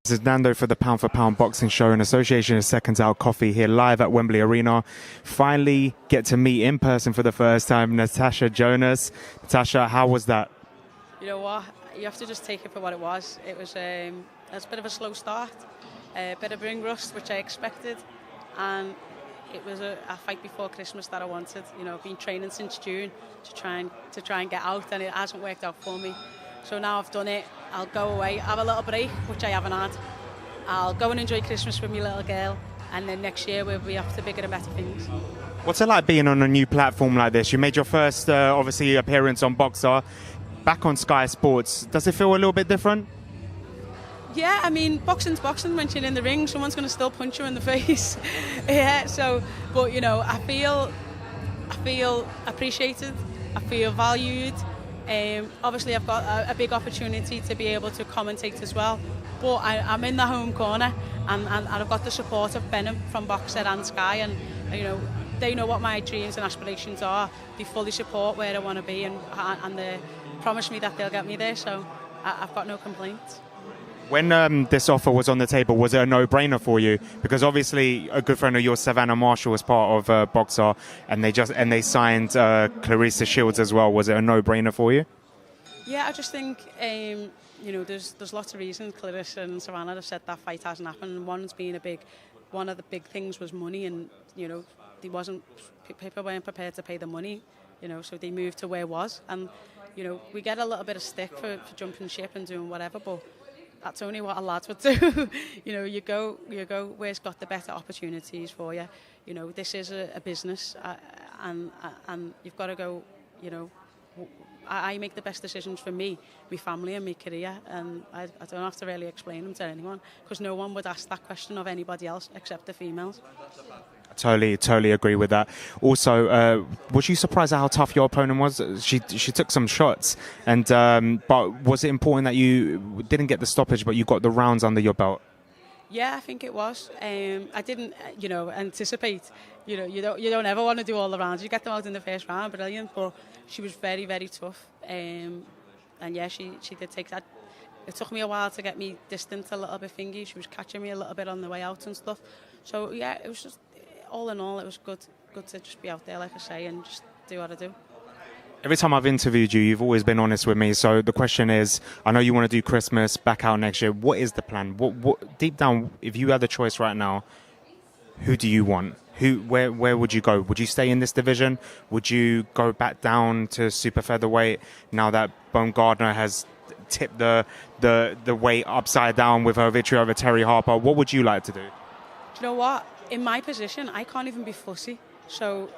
This is Nando for the Pound Boxing Show in association with Seconds Out Coffee here live at Wembley Arena. Finally get to meet in person for the first time Natasha Jonas. Natasha, how was that? You know what? You have to just take it for what it was. It was a bit of a slow start, a bit of ring rust, which I expected, and it was a fight before Christmas that I wanted. You know, I've been training since June to try and get out, and it hasn't worked out for me. So now I've done it. I'll go away, have a little break, which I haven't had. I'll go and enjoy Christmas with my little girl, and then next year we'll be off to bigger and better things. What's it like being on a new platform like this? You made your first, obviously, appearance on Boxer, back on Sky Sports. Does it feel a little bit different? Yeah, I mean, boxing's boxing. When you're in the ring, someone's going to still punch you in the face. Yeah, so, but you know, I feel appreciated. I feel valued. Obviously, I've got a big opportunity to be able to commentate as well. But I'm in the home corner, and I've got the support of Benham from Boxer and Sky, and you know, they know what my dreams and aspirations are. They fully support where I want to be, and they promise me that they'll get me there. So I've got no complaints. When this offer was on the table, was it a no-brainer for you? Because obviously a good friend of yours, Savannah Marshall, was part of Boxer, and they signed Clarissa Shields as well. Was it a no-brainer for you? Yeah, I just think you know, there's lots of reasons. Clarissa and Savannah have said that fight hasn't happened. One of the big things was money, and you know, people weren't prepared to pay the money. You know, so they moved to where it was, and you know, we get a little bit of stick for jumping ship and doing whatever, but that's only what a lad would do. You know, you go where's got the better opportunities for you. You know, this is a business, and you've got to go. You know, I make the best decisions for me, my family, and my career, and I don't have to really explain them to anyone, because no one would ask that question of anybody else except the females. Totally agree with that. Also, was you surprised at how tough your opponent was? She took some shots, and but was it important that you didn't get the stoppage, but you got the rounds under your belt? Yeah, I think it was. I didn't, you know, anticipate. You know, you don't ever want to do all the rounds. You get them out in the first round, brilliant. But she was very, very tough, and yeah, she did take that. It took me a while to get me distance a little bit thingy. She was catching me a little bit on the way out and stuff. So yeah, it was just, all in all, it was good to just be out there, like I say, and just do what I do. Every time I've interviewed you, you've always been honest with me. So the question is, I know you want to do Christmas, back out next year. What is the plan? What deep down, if you had the choice right now, who do you want? Where would you go? Would you stay in this division? Would you go back down to super featherweight now that Baumgardner has tipped the weight upside down with her victory over Terry Harper? What would you like to do? Do you know what? In my position, I can't even be fussy. So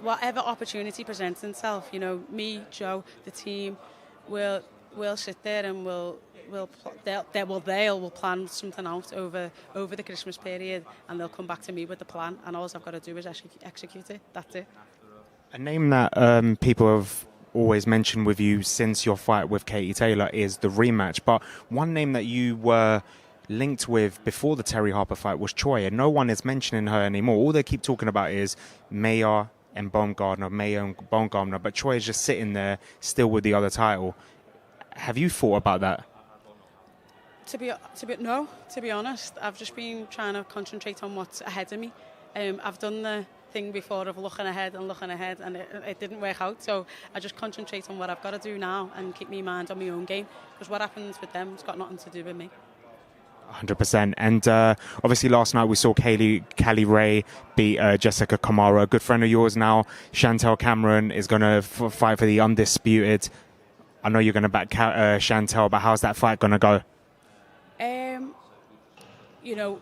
whatever opportunity presents itself, you know, me, Joe, the team, we'll sit there and they'll plan something out over the Christmas period, and they'll come back to me with the plan, and all I've got to do is execute it. That's it. A name that people have always mentioned with you since your fight with Katie Taylor is the rematch, but one name that you were linked with before the Terry Harper fight was Choi, and no one is mentioning her anymore. All they keep talking about is Mayer and Baumgardner, but Choi is just sitting there still with the other title. Have you thought about that? To be honest, I've just been trying to concentrate on what's ahead of me. I've done the thing before of looking ahead, and it didn't work out, so I just concentrate on what I've got to do now and keep my mind on my own game, because what happens with them has got nothing to do with me. 100%. And obviously last night we saw Callie Ray beat Jessica Kamara. A good friend of yours now, Chantel Cameron, is going to fight for the undisputed. I know you're going to back Chantel, but how's that fight going to go? You know,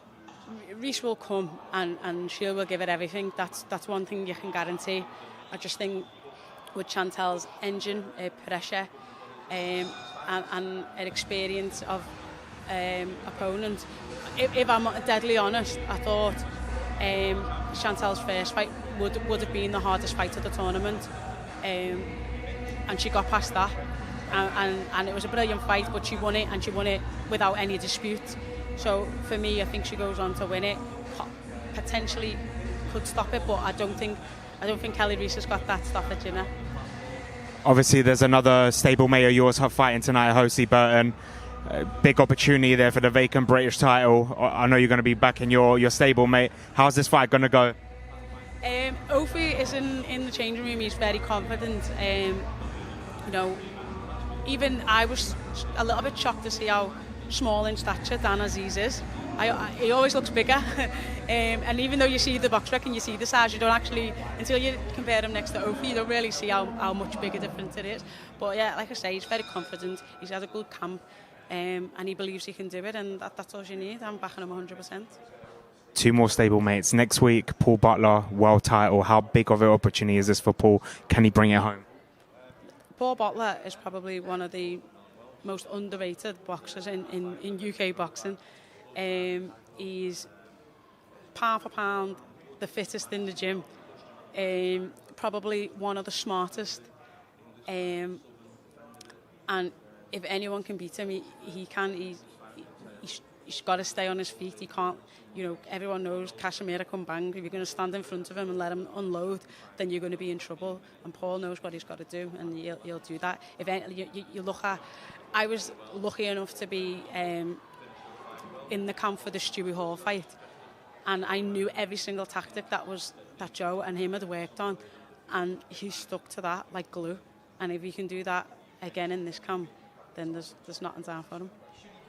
Reis will come and she will give it everything. That's one thing you can guarantee. I just think with Chantel's engine, pressure, and her experience of opponent. If I'm deadly honest, I thought Chantel's first fight would have been the hardest fight of the tournament, and she got past that, and it was a brilliant fight, but she won it, and she won it without any dispute. So for me, I think she goes on to win it. Potentially could stop it, but I don't think Kelly Reis has got that stoppage in her. Obviously, there's another stablemate of yours fighting tonight, Josie Burton. Big opportunity there for the vacant British title. I know you're going to be back in your stable, mate. How's this fight going to go? Ofi is in the changing room. He's very confident. Even I was a little bit shocked to see how small in stature Dan Aziz is. He always looks bigger. And even though you see the box rec and you see the size, you don't actually, until you compare him next to Ofi, you don't really see how much bigger difference it is. But yeah, like I say, he's very confident. He's had a good camp. And he believes he can do it, and that's all you need. I'm backing him 100%. 2 more stable mates. Next week, Paul Butler, world title. How big of an opportunity is this for Paul? Can he bring it home? Paul Butler is probably one of the most underrated boxers in UK boxing. He's pound for pound the fittest in the gym. Probably one of the smartest. And if anyone can beat him, he can. He's got to stay on his feet. He can't. Everyone knows Casemiro can bang. If you're going to stand in front of him and let him unload, then you're going to be in trouble. And Paul knows what he's got to do, and he'll do that. If you look at, I was lucky enough to be in the camp for the Stewie Hall fight, and I knew every single tactic that Joe and him had worked on, and he stuck to that like glue. And if he can do that again in this camp, then there's nothing down for him.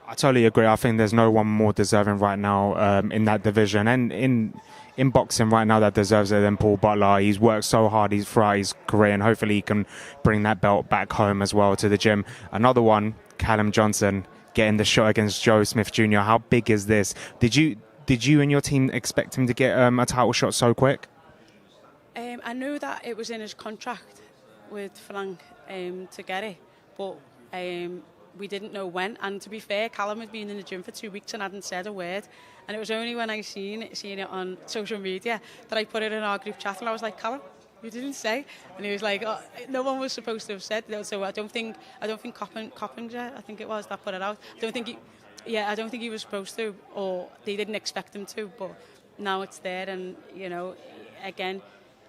I totally agree. I think there's no one more deserving right now in that division and in boxing right now that deserves it than Paul Butler. He's worked so hard throughout his career, and hopefully he can bring that belt back home as well to the gym. Another one, Callum Johnson getting the shot against Joe Smith Jr. How big is this? Did you and your team expect him to get a title shot so quick? I knew that it was in his contract with Frank to get it, but we didn't know when. And to be fair, Callum had been in the gym for 2 weeks and hadn't said a word. And it was only when I seen it on social media that I put it in our group chat, and I was like, Callum, you didn't say. And he was like, oh, no one was supposed to have said. So I don't think Coppinger, I think it was, that put it out. I don't think he was supposed to, or they didn't expect him to. But now it's there, and again,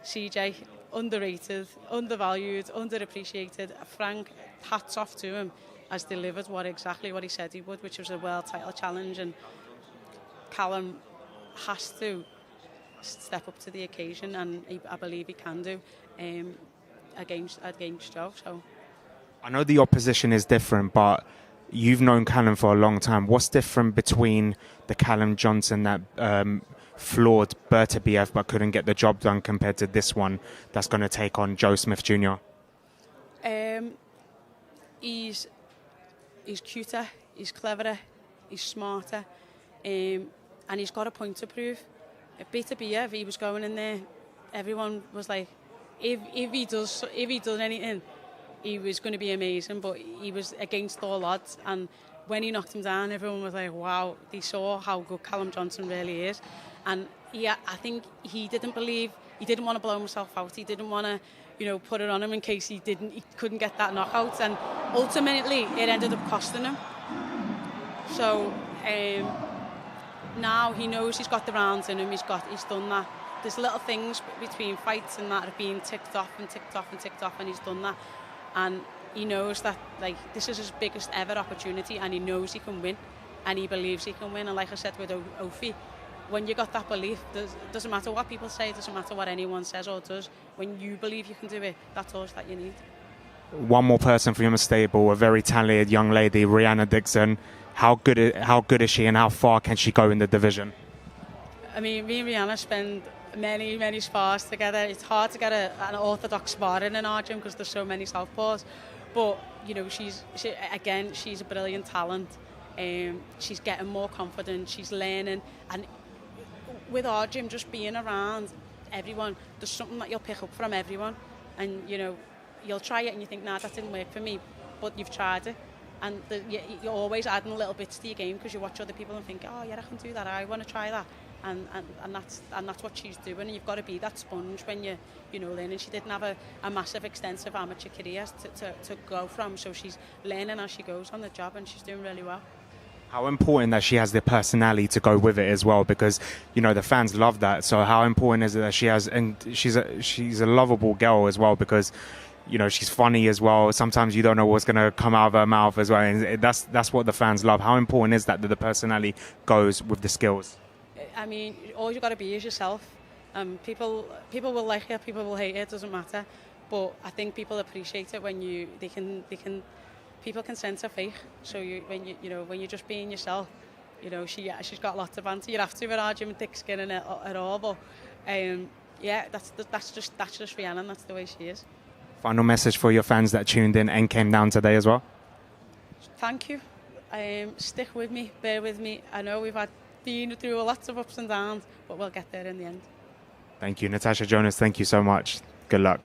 CJ, underrated, undervalued, underappreciated. Frank, hats off to him, has delivered exactly what he said he would, which was a world title challenge. And Callum has to step up to the occasion, and I believe he can do against Joe. So I know the opposition is different, but you've known Callum for a long time. What's different between the Callum Johnson that floored Bertabiev but couldn't get the job done compared to this one that's going to take on Joe Smith Jr.? He's cuter, he's cleverer, he's smarter, and he's got a point to prove. At Bertabiev, he was going in there, everyone was like, if he does anything, he was going to be amazing, but he was against all odds. And when he knocked him down, everyone was like, wow, they saw how good Callum Johnson really is. And I think he didn't want to blow himself out. He didn't want to, put it on him in case he couldn't get that knockout. And ultimately, it ended up costing him. So now he knows he's got the rounds in him. He's done that. There's little things between fights and that have been ticked off, and he's done that. And he knows that this is his biggest ever opportunity, and he knows he can win, and he believes he can win. And like I said with Ofi, when you got that belief, it doesn't matter what people say, it doesn't matter what anyone says or does. When you believe you can do it, that's all that you need. One more person from your stable, a very talented young lady, Rihanna Dixon. How good is she, and how far can she go in the division? I mean, me and Rihanna spend many, many spars together. It's hard to get an orthodox sparring in our gym because there's so many southpaws. But she's a brilliant talent. She's getting more confident. She's learning, and with our gym, just being around everyone, there's something that you'll pick up from everyone, and you'll try it and you think, nah, that didn't work for me, but you've tried it, and you're always adding little bits to your game because you watch other people and think, oh yeah, I can do that, I want to try that, and that's what she's doing. And you've got to be that sponge when you're learning. She didn't have a massive extensive amateur career to go from, so she's learning as she goes on the job, and she's doing really well. How important that she has the personality to go with it as well, because the fans love that. So how important is it that she has, and she's a lovable girl as well, because you know, she's funny as well. Sometimes you don't know what's going to come out of her mouth as well. And that's what the fans love. How important is that the personality goes with the skills? I mean, all you got to be is yourself. People will like it, people will hate it. It doesn't matter. But I think people appreciate it when people can sense a fake. So when you're just being yourself, you know, she's got lots of banter. You have to with our gym and thick skin and it at all. But yeah, that's just Rhiannon. That's the way she is. Final message for your fans that tuned in and came down today as well. Thank you. Stick with me, bear with me. I know we've been through lots of ups and downs, but we'll get there in the end. Thank you, Natasha Jonas. Thank you so much. Good luck.